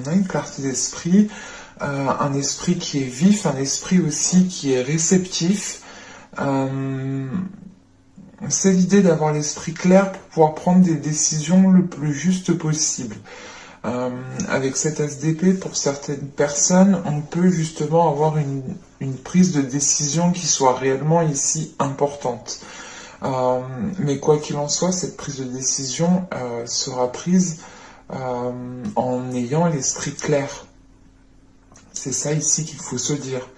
a une clarté d'esprit, un esprit qui est vif, un esprit aussi qui est réceptif. C'est l'idée d'avoir l'esprit clair pour pouvoir prendre des décisions le plus juste possible. Avec cet as d'épée, pour certaines personnes, on peut justement avoir une prise de décision qui soit réellement ici importante. Mais quoi qu'il en soit, cette prise de décision sera prise en ayant l'esprit clair. C'est ça ici qu'il faut se dire.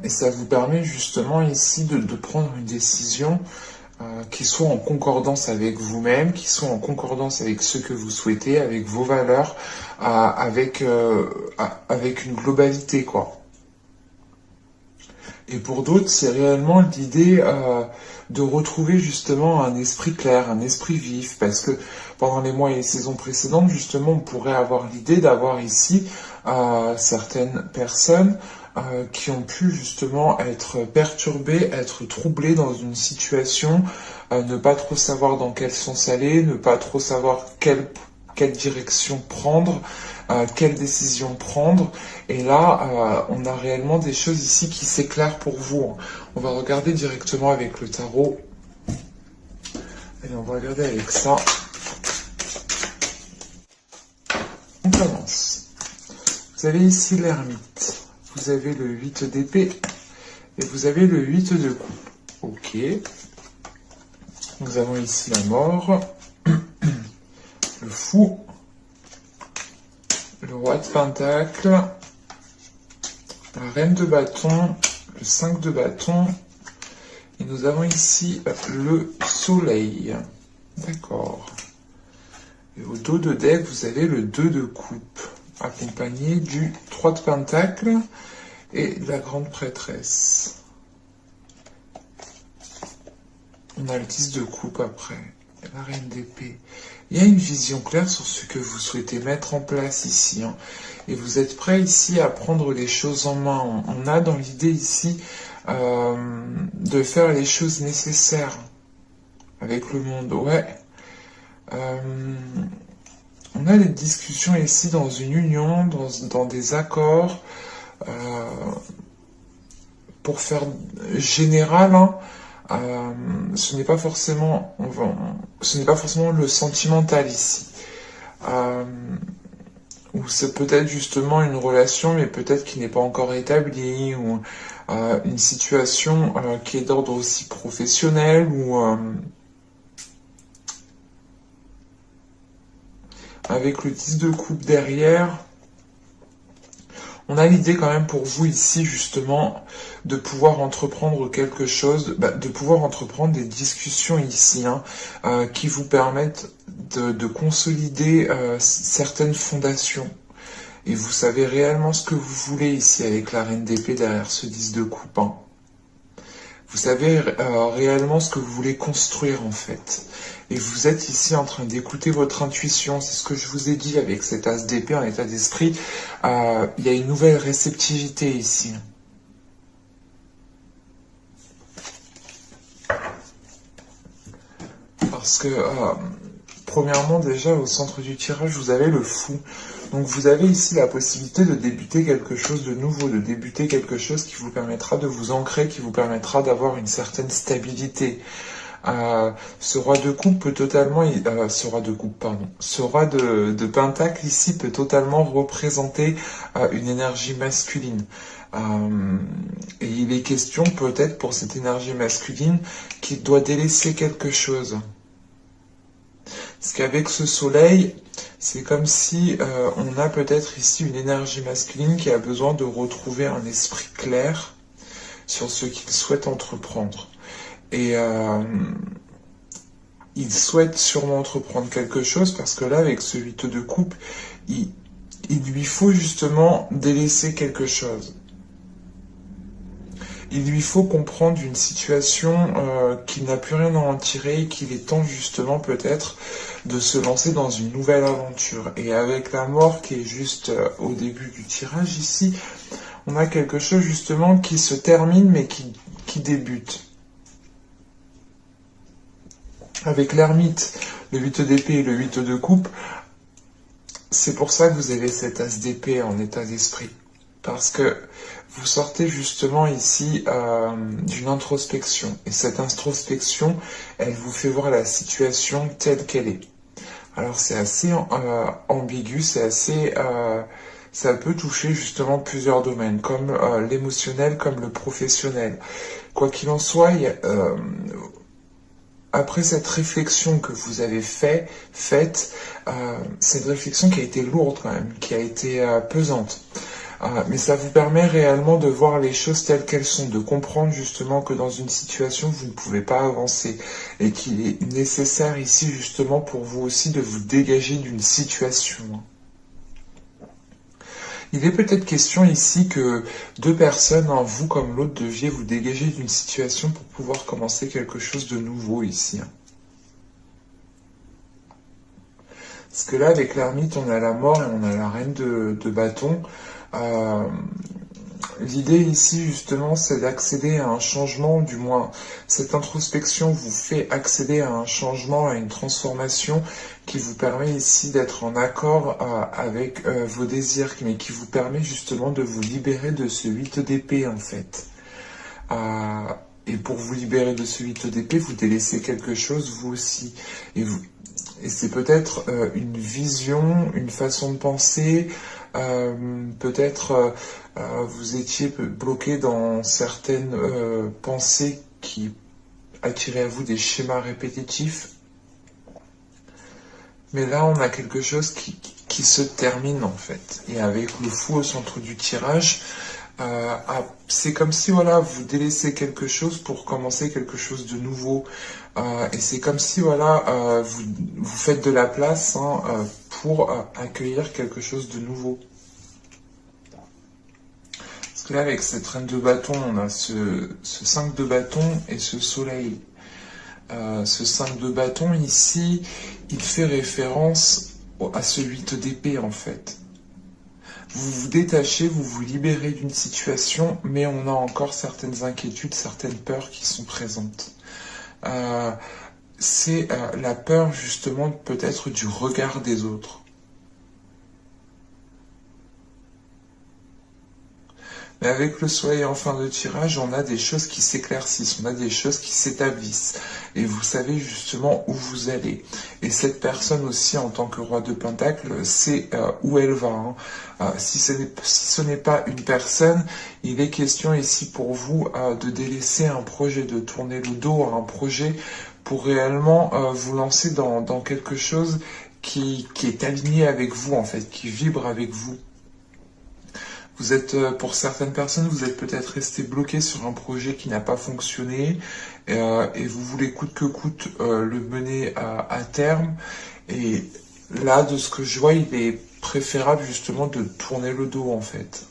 Et ça vous permet justement ici de prendre une décision qui soit en concordance avec vous-même, qui soit en concordance avec ce que vous souhaitez, avec vos valeurs, avec une globalité, quoi. Et pour d'autres, c'est réellement l'idée de retrouver justement un esprit clair, un esprit vif, parce que pendant les mois et les saisons précédentes, justement, on pourrait avoir l'idée d'avoir ici certaines personnes qui ont pu justement être perturbées, être troublées dans une situation, ne pas trop savoir dans quel sens aller, ne pas trop savoir quelle direction prendre, quelle décision prendre. Et là, on a réellement des choses ici qui s'éclairent pour vous. On va regarder directement avec le tarot. Allez, on va regarder avec ça. On commence. Vous avez ici l'ermite. Vous avez le 8 d'épée. Et vous avez le 8 de coupe. Ok. Nous avons ici la mort. Le fou. Le roi de pentacle. La reine de bâton. Le 5 de bâton. Et nous avons ici le soleil. D'accord. Et au dos de deck, vous avez le 2 de coupe, accompagné du 3 de pentacle et de la grande prêtresse. On a le 10 de coupe après, la reine d'épée. Il y a une vision claire sur ce que vous souhaitez mettre en place ici. Et vous êtes prêt ici à prendre les choses en main. On a dans l'idée ici de faire les choses nécessaires avec le monde. Ouais. On a des discussions ici dans une union, dans des accords, pour faire général, ce n'est pas forcément le sentimental ici. Ou c'est peut-être justement une relation, mais peut-être qui n'est pas encore établie, ou une situation qui est d'ordre aussi professionnel, ou avec le 10 de coupe derrière, on a l'idée quand même pour vous ici justement de pouvoir entreprendre quelque chose, de pouvoir entreprendre des discussions ici qui vous permettent de consolider certaines fondations. Et vous savez réellement ce que vous voulez ici avec la reine d'épée derrière ce 10 de coupe. Vous savez réellement ce que vous voulez construire en fait. Et vous êtes ici en train d'écouter votre intuition. C'est ce que je vous ai dit avec cet as d'épée en état d'esprit. Il y a une nouvelle réceptivité ici. Parce que, premièrement, déjà, au centre du tirage, vous avez le fou. Donc vous avez ici la possibilité de débuter quelque chose de nouveau, de débuter quelque chose qui vous permettra de vous ancrer, qui vous permettra d'avoir une certaine stabilité. Ce roi de coupe peut totalement, ce roi de pentacle ici peut totalement représenter une énergie masculine. Et il est question peut-être pour cette énergie masculine qu'il doit délaisser quelque chose. Parce qu'avec ce soleil, c'est comme si on a peut-être ici une énergie masculine qui a besoin de retrouver un esprit clair sur ce qu'il souhaite entreprendre. Et il souhaite sûrement entreprendre quelque chose parce que là, avec ce 8 de coupe, il lui faut justement délaisser quelque chose. Il lui faut comprendre une situation qu'il n'a plus rien à en tirer et qu'il est temps justement peut-être de se lancer dans une nouvelle aventure. Et avec la mort qui est juste au début du tirage ici, on a quelque chose justement qui se termine mais qui débute. Avec l'ermite, le 8 d'épée et le 8 de coupe, c'est pour ça que vous avez cet as d'épée en état d'esprit. Parce que vous sortez justement ici d'une introspection. Et cette introspection, elle vous fait voir la situation telle qu'elle est. Alors c'est assez ambigu, c'est assez... ça peut toucher justement plusieurs domaines, comme l'émotionnel, comme le professionnel. Quoi qu'il en soit, après cette réflexion que vous avez faite, c'est une réflexion qui a été lourde quand même, qui a été pesante. Mais ça vous permet réellement de voir les choses telles qu'elles sont, de comprendre justement que dans une situation, vous ne pouvez pas avancer et qu'il est nécessaire ici justement pour vous aussi de vous dégager d'une situation. Il est peut-être question ici que deux personnes, vous comme l'autre, deviez vous dégager d'une situation pour pouvoir commencer quelque chose de nouveau ici. Parce que là, avec l'ermite, on a la mort et on a la reine de bâton. L'idée ici, justement, c'est d'accéder à un changement, du moins, cette introspection vous fait accéder à un changement, à une transformation qui vous permet ici d'être en accord avec vos désirs, mais qui vous permet justement de vous libérer de ce 8 d'épée, en fait. Et pour vous libérer de ce 8 d'épée, vous délaissez quelque chose, vous aussi. Et c'est peut-être une vision, une façon de penser, peut-être vous étiez bloqué dans certaines pensées qui attiraient à vous des schémas répétitifs. Mais là, on a quelque chose qui se termine en fait. Et avec le fou au centre du tirage, c'est comme si voilà, vous délaissez quelque chose pour commencer quelque chose de nouveau. Et c'est comme si voilà, vous faites de la place pour accueillir quelque chose de nouveau. Parce que là, avec cette reine de bâton, on a ce 5 de bâton et ce soleil. Ce 5 de bâton ici, il fait référence à ce 8 d'épée en fait. Vous vous détachez, vous vous libérez d'une situation, mais on a encore certaines inquiétudes, certaines peurs qui sont présentes. C'est la peur justement peut-être du regard des autres. Mais avec le soleil en fin de tirage, on a des choses qui s'éclaircissent, on a des choses qui s'établissent. Et vous savez justement où vous allez. Et cette personne aussi, en tant que roi de Pentacle, sait où elle va. Si ce n'est pas une personne, il est question ici pour vous de délaisser un projet, de tourner le dos à un projet pour réellement vous lancer dans quelque chose qui est aligné avec vous, en fait, qui vibre avec vous. Vous êtes, pour certaines personnes, vous êtes peut-être resté bloqué sur un projet qui n'a pas fonctionné et vous voulez coûte que coûte le mener à terme. Et là, de ce que je vois, il est préférable justement de tourner le dos en fait.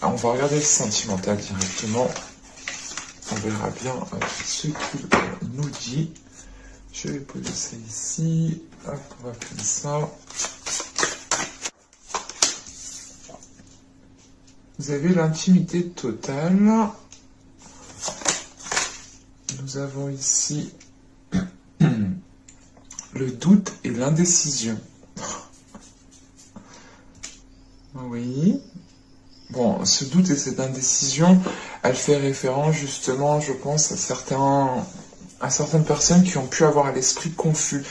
Alors, on va regarder le sentimental directement. On verra bien ce qu'il nous dit. Je vais poser ça ici. Hop, on va prendre ça. Vous avez l'intimité totale. Nous avons ici le doute et l'indécision. Oui. Bon, ce doute et cette indécision, elle fait référence justement, je pense, à certaines personnes qui ont pu avoir l'esprit confus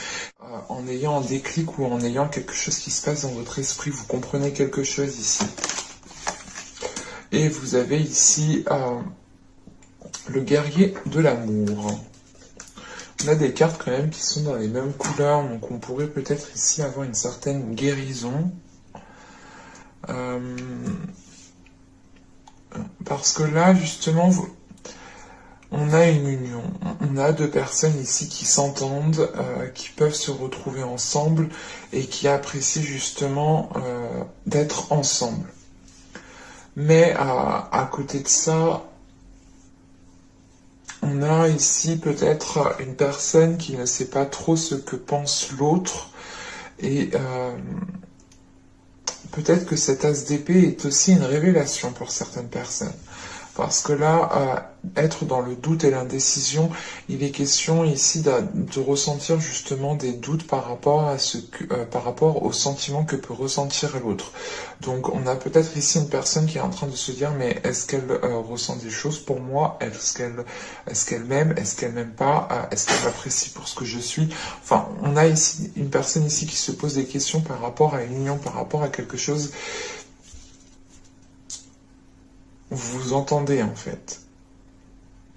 en ayant un déclic ou en ayant quelque chose qui se passe dans votre esprit. Vous comprenez quelque chose ici. Et vous avez ici le guerrier de l'amour. On a des cartes quand même qui sont dans les mêmes couleurs, donc on pourrait peut-être ici avoir une certaine guérison. Parce que là, justement, on a une union. On a deux personnes ici qui s'entendent, qui peuvent se retrouver ensemble et qui apprécient justement d'être ensemble. Mais à côté de ça, on a ici peut-être une personne qui ne sait pas trop ce que pense l'autre et peut-être que cet as d'épée est aussi une révélation pour certaines personnes. parce que là, être dans le doute et l'indécision, il est question ici de ressentir justement des doutes par rapport à par rapport aux sentiments que peut ressentir l'autre. Donc on a peut-être ici une personne qui est en train de se dire, mais est-ce qu'elle ressent des choses pour moi? Est-ce qu'elle m'aime? Est-ce qu'elle m'aime pas? Est-ce qu'elle m'apprécie pour ce que je suis? Enfin, on a ici une personne ici qui se pose des questions par rapport à une union, par rapport à quelque chose. Vous vous entendez en fait,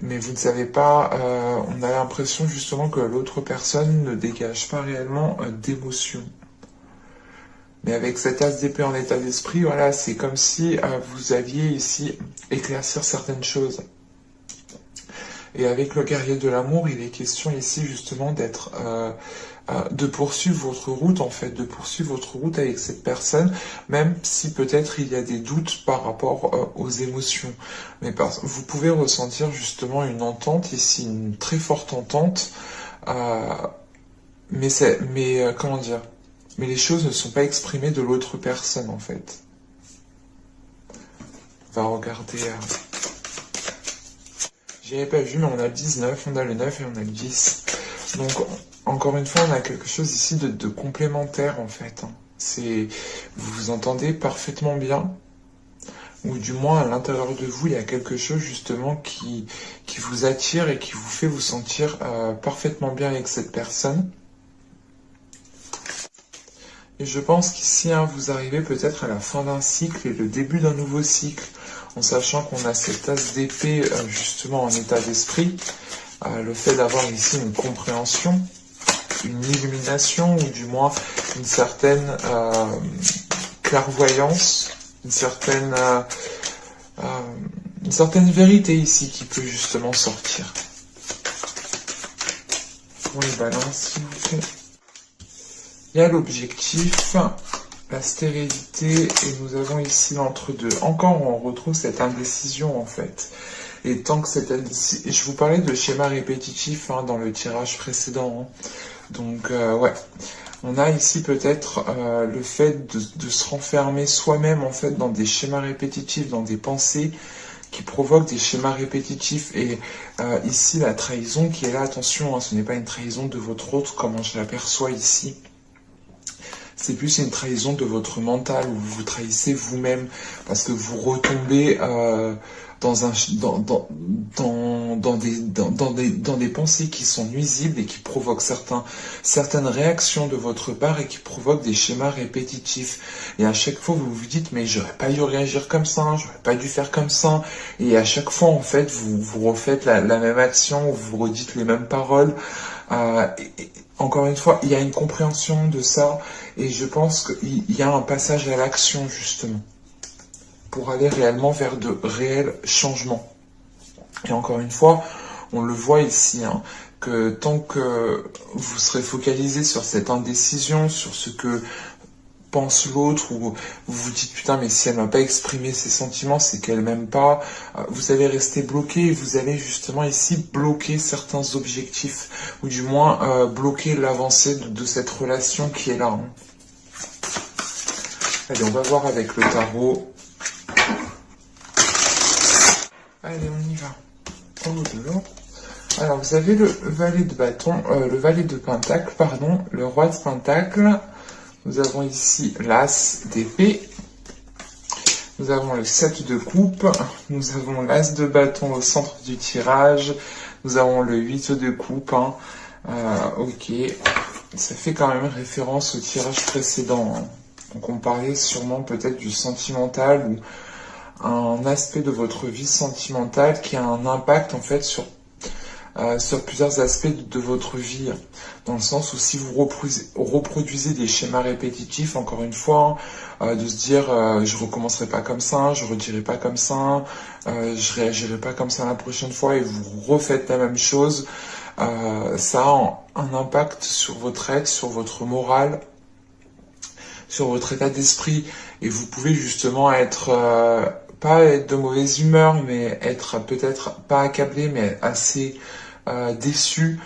mais vous ne savez pas, on a l'impression justement que l'autre personne ne dégage pas réellement d'émotion. Mais avec cet as d'épée en état d'esprit, voilà, c'est comme si vous aviez ici éclaircir certaines choses. Et avec le guerrier de l'amour, il est question ici justement de poursuivre votre route en fait, de poursuivre votre route avec cette personne, même si peut-être il y a des doutes par rapport aux émotions. Mais vous pouvez ressentir justement une entente ici, une très forte entente, comment dire, mais les choses ne sont pas exprimées de l'autre personne en fait. On va regarder. J'y avais pas vu, mais on a le 19, on a le 9 et on a le 10. Donc, encore une fois, on a quelque chose ici de complémentaire, en fait. Vous vous entendez parfaitement bien, ou du moins, à l'intérieur de vous, il y a quelque chose, justement, qui vous attire et qui vous fait vous sentir parfaitement bien avec cette personne. Et je pense qu'ici, vous arrivez peut-être à la fin d'un cycle et le début d'un nouveau cycle, en sachant qu'on a cette as d'épée justement en état d'esprit, le fait d'avoir ici une compréhension, une illumination, ou du moins une certaine clairvoyance, une certaine vérité ici qui peut justement sortir. Pour les balances, s'il vous plaît. Il y a l'objectif, la stérilité, et nous avons ici l'entre-deux. Encore, on retrouve cette indécision, en fait. Et tant que cette indécision... Je vous parlais de schéma répétitif dans le tirage précédent. Donc, ouais. On a ici peut-être le fait de se renfermer soi-même, en fait, dans des schémas répétitifs, dans des pensées qui provoquent des schémas répétitifs. Et ici, la trahison qui est là, attention, ce n'est pas une trahison de votre autre, comme je l'aperçois ici. C'est plus une trahison de votre mental, où vous vous trahissez vous-même, parce que vous retombez dans des pensées qui sont nuisibles et qui provoquent certaines réactions de votre part et qui provoquent des schémas répétitifs. Et à chaque fois, vous vous dites, mais j'aurais pas dû réagir comme ça, j'aurais pas dû faire comme ça. Et à chaque fois, en fait, vous refaites la même action, vous redites les mêmes paroles. Encore une fois, il y a une compréhension de ça, et je pense qu'il y a un passage à l'action, justement, pour aller réellement vers de réels changements. Et encore une fois, on le voit ici, que tant que vous serez focalisé sur cette indécision, sur ce que pense l'autre, ou vous vous dites putain mais si elle m'a pas exprimé ses sentiments, c'est qu'elle m'aime pas, vous allez rester bloqué, et vous allez justement ici bloquer certains objectifs, ou du moins bloquer l'avancée de cette relation qui est là. Allez, on va voir avec le tarot. Allez, on y va. En haut de l'eau. Alors, vous avez le valet de bâton, le valet de pentacle, pardon, le roi de pentacle. Nous avons ici l'as d'épée. Nous avons le 7 de coupe. Nous avons l'as de bâton au centre du tirage. Nous avons le 8 de coupe. Ok. Ça fait quand même référence au tirage précédent. Donc on parlait sûrement peut-être du sentimental, ou un aspect de votre vie sentimentale qui a un impact en fait sur plusieurs aspects de votre vie, dans le sens où si vous reproduisez des schémas répétitifs, encore une fois, de se dire je recommencerai pas comme ça, je redirai pas comme ça, je réagirai pas comme ça la prochaine fois, et vous refaites la même chose, ça a un impact sur votre être, sur votre morale, sur votre état d'esprit, et vous pouvez justement pas être de mauvaise humeur, mais être peut-être pas accablé, mais assez déçu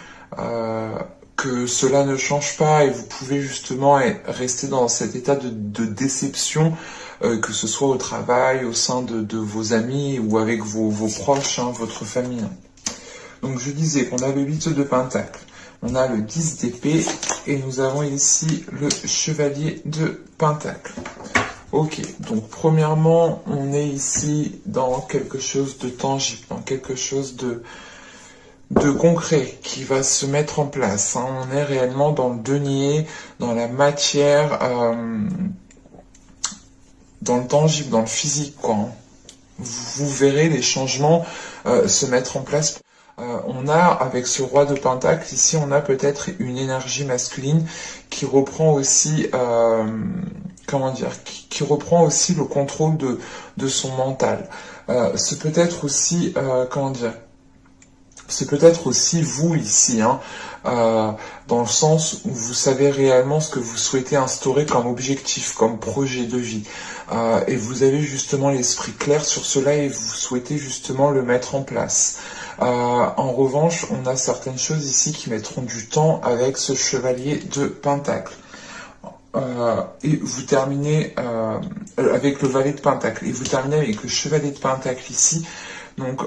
que cela ne change pas, et vous pouvez justement rester dans cet état de déception que ce soit au travail, au sein de vos amis ou avec vos proches, hein, votre famille. Donc je disais qu'on a le 8 de Pentacle, on a le 10 d'épée et nous avons ici le chevalier de Pentacle. Ok, donc premièrement, on est ici dans quelque chose de tangible, dans quelque chose de concret qui va se mettre en place. Hein. On est réellement dans le denier, dans la matière, dans le tangible, dans le physique, quoi. Hein. Vous verrez les changements se mettre en place. On a, avec ce roi de Pentacle, ici, on a peut-être une énergie masculine qui reprend aussi, comment dire, qui reprend aussi le contrôle de son mental. C'est peut-être aussi, comment dire, c'est peut-être aussi vous ici, hein, dans le sens où vous savez réellement ce que vous souhaitez instaurer comme objectif, comme projet de vie. Et vous avez justement l'esprit clair sur cela et vous souhaitez justement le mettre en place. En revanche, on a certaines choses ici qui mettront du temps avec ce chevalier de Pentacle. Et vous terminez avec le valet de Pentacle. Et vous terminez avec le chevalier de Pentacle ici. Donc,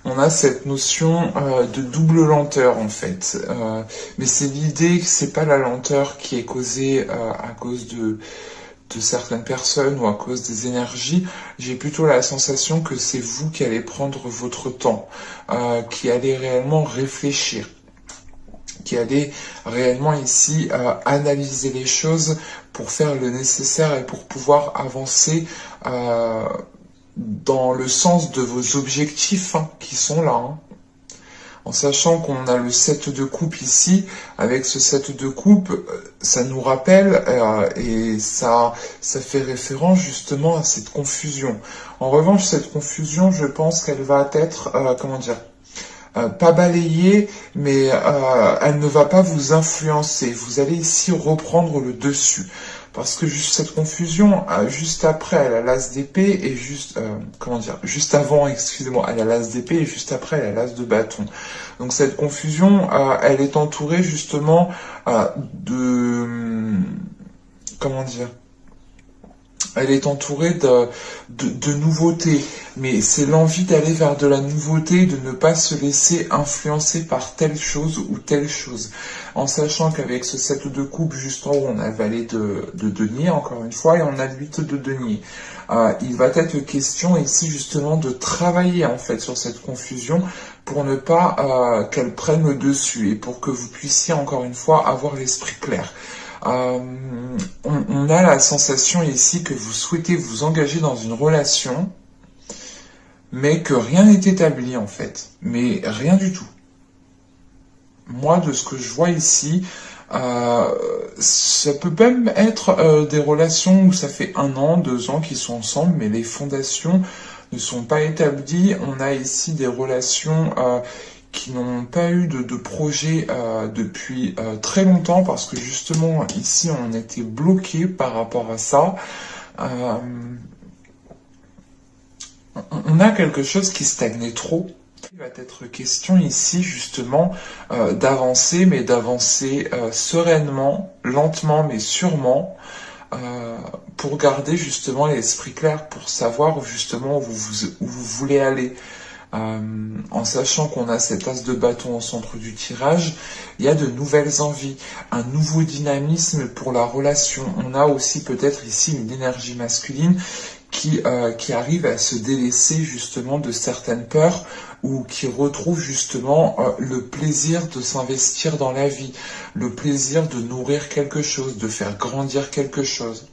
on a cette notion de double lenteur en fait. Mais c'est l'idée que c'est pas la lenteur qui est causée à cause de certaines personnes ou à cause des énergies. J'ai plutôt la sensation que c'est vous qui allez prendre votre temps, qui allez réellement réfléchir, qui allez réellement ici analyser les choses pour faire le nécessaire et pour pouvoir avancer dans le sens de vos objectifs hein, qui sont là. Hein. En sachant qu'on a le 7 de coupe ici, avec ce 7 de coupe, ça nous rappelle et ça fait référence justement à cette confusion. En revanche, cette confusion, je pense qu'elle va être, comment dire, pas balayée, mais elle ne va pas vous influencer. Vous allez ici reprendre le dessus. Parce que juste cette confusion, juste après, elle a l'as d'épée et juste, comment dire, juste avant, excusez-moi, elle a l'as d'épée et juste après, elle a l'as de bâton. Donc cette confusion, elle est entourée justement comment dire, elle est entourée de nouveautés, mais c'est l'envie d'aller vers de la nouveauté, de ne pas se laisser influencer par telle chose ou telle chose. En sachant qu'avec ce 7 de coupe, juste en haut, on a le valet de denier, encore une fois, et on a le 8 de denier. Il va être question ici justement de travailler en fait sur cette confusion pour ne pas qu'elle prenne le dessus et pour que vous puissiez encore une fois avoir l'esprit clair. On a la sensation ici que vous souhaitez vous engager dans une relation, mais que rien n'est établi en fait, mais rien du tout. Moi, de ce que je vois ici, ça peut même être des relations où ça fait 1 an, 2 ans qu'ils sont ensemble, mais les fondations ne sont pas établies. On a ici des relations qui n'ont pas eu de projet depuis très longtemps parce que justement ici on était bloqué par rapport à ça. On a quelque chose qui stagnait trop. Il va être question ici justement d'avancer, mais d'avancer sereinement, lentement mais sûrement, pour garder justement l'esprit clair, pour savoir justement où vous voulez aller. En sachant qu'on a cet as de bâton au centre du tirage, il y a de nouvelles envies, un nouveau dynamisme pour la relation. On a aussi peut-être ici une énergie masculine qui arrive à se délaisser justement de certaines peurs ou qui retrouve justement le plaisir de s'investir dans la vie, le plaisir de nourrir quelque chose, de faire grandir quelque chose.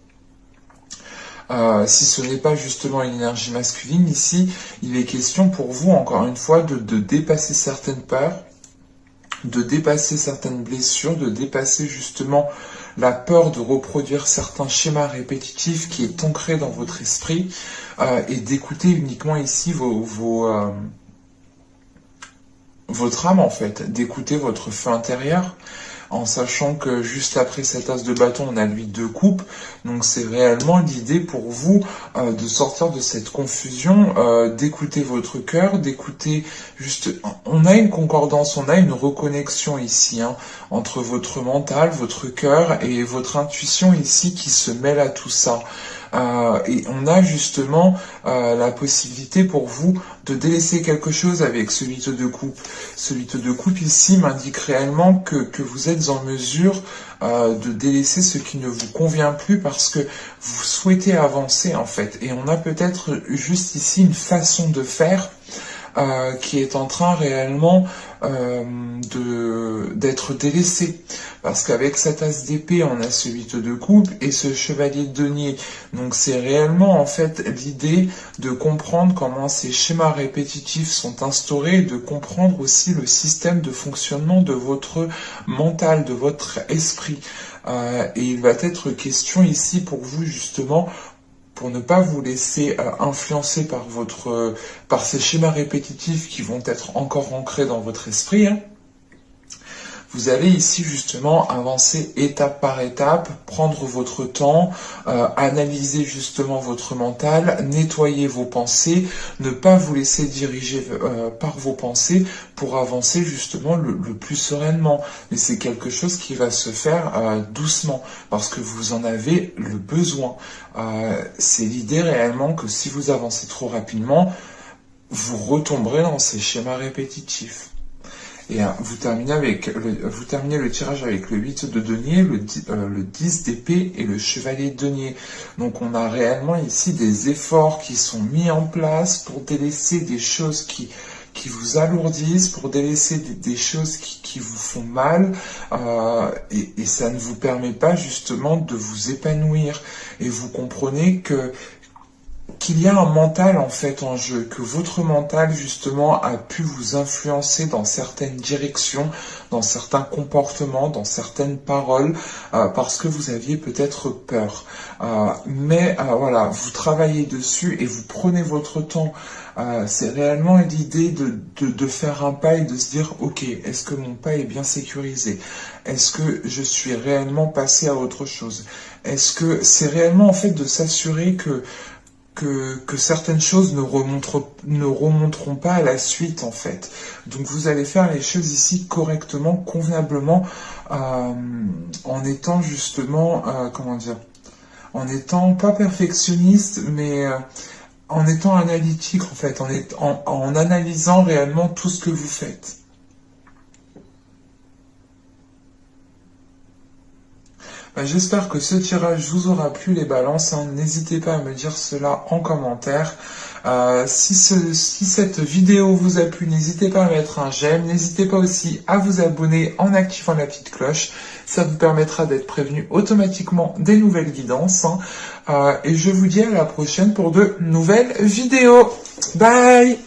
Si ce n'est pas justement une énergie masculine, ici, il est question pour vous, encore une fois, de dépasser certaines peurs, de dépasser certaines blessures, de dépasser justement la peur de reproduire certains schémas répétitifs qui est ancré dans votre esprit, et d'écouter uniquement ici votre âme, en fait, d'écouter votre feu intérieur, en sachant que juste après cet as de bâton, on a le 8 de coupe. Donc c'est réellement l'idée pour vous de sortir de cette confusion, d'écouter votre cœur, d'écouter juste... On a une concordance, on a une reconnexion ici, hein, entre votre mental, votre cœur et votre intuition ici qui se mêle à tout ça. et on a justement la possibilité pour vous de délaisser quelque chose avec ce 8 de coupe. Ce 8 de coupe ici m'indique réellement que vous êtes en mesure de délaisser ce qui ne vous convient plus parce que vous souhaitez avancer en fait. Et on a peut-être juste ici une façon de faire qui est en train réellement d'être délaissé. Parce qu'avec cet as d'épée, on a ce 8 de coupe et ce chevalier de denier. Donc c'est réellement en fait l'idée de comprendre comment ces schémas répétitifs sont instaurés et de comprendre aussi le système de fonctionnement de votre mental, de votre esprit. Et il va être question ici pour vous justement pour ne pas vous laisser influencer par ces schémas répétitifs qui vont être encore ancrés dans votre esprit, hein. Vous allez ici justement avancer étape par étape, prendre votre temps, analyser justement votre mental, nettoyer vos pensées, ne pas vous laisser diriger par vos pensées pour avancer justement le plus sereinement. Mais c'est quelque chose qui va se faire doucement parce que vous en avez le besoin. C'est l'idée réellement que si vous avancez trop rapidement, vous retomberez dans ces schémas répétitifs. Et vous terminez le tirage avec le 8 de denier, le 10 d'épée et le chevalier de denier. Donc on a réellement ici des efforts qui sont mis en place pour délaisser des choses qui vous alourdissent, pour délaisser des choses qui vous font mal, et ça ne vous permet pas justement de vous épanouir. Et vous comprenez qu'il y a un mental en fait en jeu, que votre mental justement a pu vous influencer dans certaines directions, dans certains comportements, dans certaines paroles, parce que vous aviez peut-être peur. Mais voilà, vous travaillez dessus et vous prenez votre temps. C'est réellement l'idée de faire un pas et de se dire, ok, est-ce que mon pas est bien sécurisé? Est-ce que je suis réellement passé à autre chose? Est-ce que c'est réellement en fait de s'assurer que certaines choses ne remonteront pas à la suite en fait. Donc vous allez faire les choses ici correctement, convenablement, en étant justement, en étant pas perfectionniste, mais en étant analytique en fait, en analysant réellement tout ce que vous faites. J'espère que ce tirage vous aura plu les balances, hein. N'hésitez pas à me dire cela en commentaire. Si cette vidéo vous a plu, n'hésitez pas à mettre un j'aime. N'hésitez pas aussi à vous abonner en activant la petite cloche. Ça vous permettra d'être prévenu automatiquement des nouvelles guidances, hein. Et je vous dis à la prochaine pour de nouvelles vidéos. Bye!